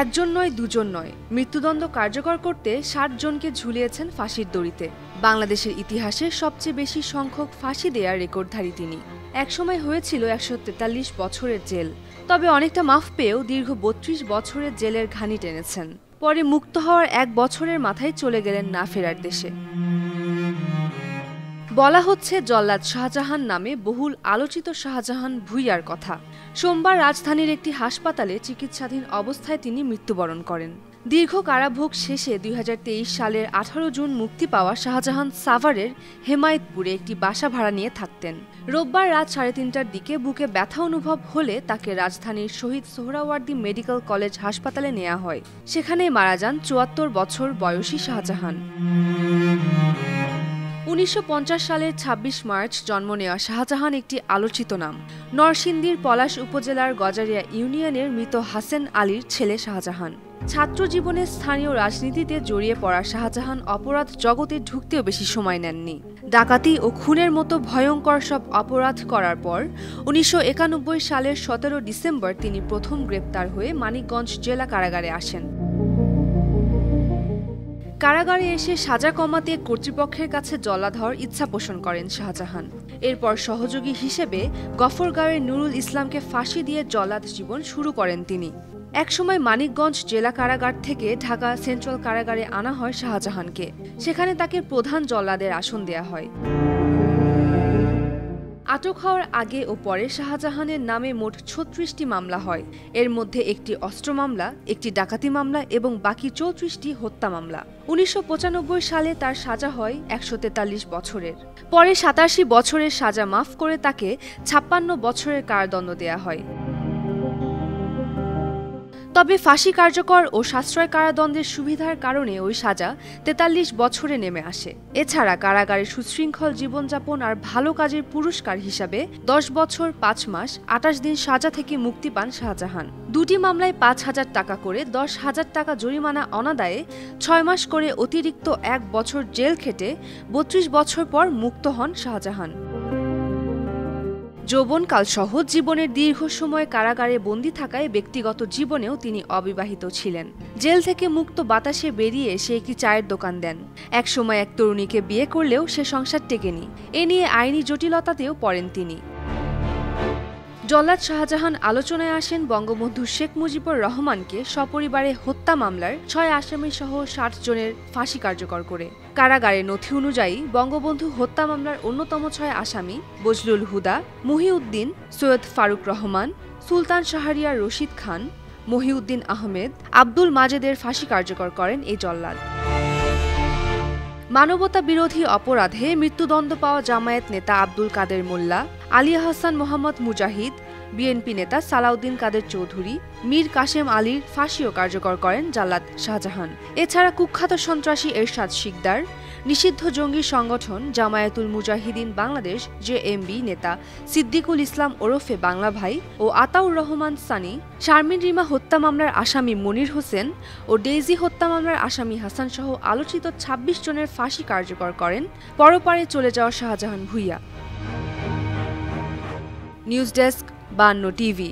একজন নয়, দুজন নয়, মৃত্যুদণ্ড কার্যকর করতে ৬০ জনকে ঝুলিয়েছেন ফাঁসির দড়িতে। বাংলাদেশের ইতিহাসে সবচেয়ে বেশি সংখ্যক ফাঁসি দেওয়ার রেকর্ডধারী তিনি। একসময় হয়েছিল ১৪৩ বছরের জেল, তবে অনেকটা মাফ পেয়েও দীর্ঘ ৩২ বছরের জেলের ঘানি টেনেছেন। পরে মুক্ত হওয়ার ১ বছরের মাথায় চলে গেলেন না ফেরার দেশে। বলা হচ্ছে জল্লাদ শাহজাহান নামে বহুল আলোচিত শাহজাহান ভূঁইয়ার কথা। সোমবার রাজধানীর একটি হাসপাতালে চিকিৎসাধীন অবস্থায় তিনি মৃত্যুবরণ করেন। দীর্ঘ কারাভোগ শেষে ২০২৩ সালের ১৮ জুন মুক্তি পাওয়া শাহজাহান সাভারের হেমায়েতপুরে একটি বাসা ভাড়া নিয়ে থাকতেন। রোববার রাত ৩:৩০টার দিকে বুকে ব্যথা অনুভব হলে তাকে রাজধানীর শহীদ সোহরাওয়ার্দী মেডিকেল কলেজ হাসপাতালে নেওয়া হয়। সেখানেই মারা যান ৭৪ বছর বয়সী শাহজাহান। ১৯৫০ সালের ২৬ মার্চ জন্ম নেওয়া শাহজাহান একটি আলোচিত নাম। নরসিংদীর পলাশ উপজেলার গজারিয়া ইউনিয়নের মৃত হাসেন আলীর ছেলে শাহজাহান। ছাত্র জীবনে স্থানীয় রাজনীতিতে জড়িয়ে পড়া শাহজাহান অপরাধ জগতে ঢুকতেও বেশি সময় নেননি। ডাকাতি ও খুনের মতো ভয়ঙ্কর সব অপরাধ করার পর ১৯৯১ সালের ১৭ ডিসেম্বর তিনি প্রথম গ্রেপ্তার হয়ে মানিকগঞ্জ জেলা কারাগারে আসেন। কারাগারে এসে সাজা কমাতে কর্তৃপক্ষের কাছে জল্লাদ হওয়ার ইচ্ছা পোষণ করেন শাহজাহান। এরপর সহযোগী হিসেবে গফরগাঁওয়ের নুরুল ইসলামকে ফাঁসি দিয়ে জল্লাদ জীবন শুরু করেন তিনি। একসময় মানিকগঞ্জ জেলা কারাগার থেকে ঢাকা সেন্ট্রাল কারাগারে আনা হয় শাহজাহানকে। সেখানে তাকে প্রধান জল্লাদের আসন দেয়া হয়। আটক হওয়ার আগে ও পরে শাহজাহানের নামে মোট ৩৬টি মামলা হয়। এর মধ্যে একটি অস্ত্র মামলা, একটি ডাকাতি মামলা এবং বাকি ৩৪টি হত্যা মামলা। ১৯৯৫ সালে তার সাজা হয় ১৪৩ বছরের। পরে ৮৭ বছরের সাজা মাফ করে তাকে ৫৬ বছরের কারাদণ্ড দেয়া হয়। তবে ফাঁসি কার্যকর ও সাশ্রয় কারাদণ্ডের সুবিধার কারণে ওই সাজা ৪৩ বছরে নেমে আসে। এছাড়া কারাগারে সুশৃঙ্খল জীবনযাপন আর ভালো কাজের পুরস্কার হিসাবে ১০ বছর ৫ মাস ২৮ দিন সাজা থেকে মুক্তি পান শাহজাহান। দুটি মামলায় ৫,০০০ টাকা করে ১০,০০০ টাকা জরিমানা অনাদায়ে ৬ মাস করে অতিরিক্ত ১ বছর জেল খেটে ৩২ বছর পর মুক্ত হন শাহজাহান। যৌবনকালসহ জীবনের দীর্ঘ সময় কারাগারে বন্দী থাকায় ব্যক্তিগত জীবনেও তিনি অবিবাহিত ছিলেন। জেল থেকে মুক্ত বাতাসে বেরিয়ে সে একটি চায়ের দোকান দেন। একসময় এক তরুণীকে বিয়ে করলেও সে সংসার টেকেনি। এ নিয়ে আইনি জটিলতাতেও পড়েন তিনি। জল্লাদ শাহজাহান আলোচনায় আসেন বঙ্গবন্ধু শেখ মুজিবুর রহমানকে সপরিবারে হত্যা মামলার ৬ আসামি সহ ৬০ জনের ফাঁসি কার্যকর করে। কারাগারের নথি অনুযায়ী বঙ্গবন্ধু হত্যা মামলার অন্যতম ৬ আসামি বজলুল হুদা, মুহিউদ্দিন, সৈয়দ ফারুক রহমান, সুলতান শাহরিয়ার রশিদ খান, মহিউদ্দিন আহমেদ, আব্দুল মাজেদের ফাঁসি কার্যকর করেন এই জল্লাদ। মানবতা বিরোধী অপরাধে মৃত্যুদণ্ড পাওয়া জামায়াত নেতা আব্দুল কাদের মোল্লা, আলী আহসান মোহাম্মদ মুজাহিদ, বিএনপি নেতা সালাউদ্দিন কাদের চৌধুরী, মীর কাশেম আলীর ফাঁসিও কার্যকর করেন জল্লাদ শাহজাহান। এছাড়া কুখ্যাত সন্ত্রাসী এরশাদ শিকদার, নিষিদ্ধ জঙ্গি সংগঠন জামায়াতুল মুজাহিদিন বাংলাদেশ জেএমবি নেতা সিদ্দিকুল ইসলাম ওরফে বাংলা ভাই ও আতাউর রহমান সানি, শারমিন রিমা হত্যা মামলার আসামি মনির হোসেন ও ডেইজি হত্যা মামলার আসামি হাসান সহ আলোচিত ২৬ জনের ফাঁসি কার্যকর করেন পরপারে চলে যাওয়া Shahjahan Bhuiyan. News desk ৫২ TV.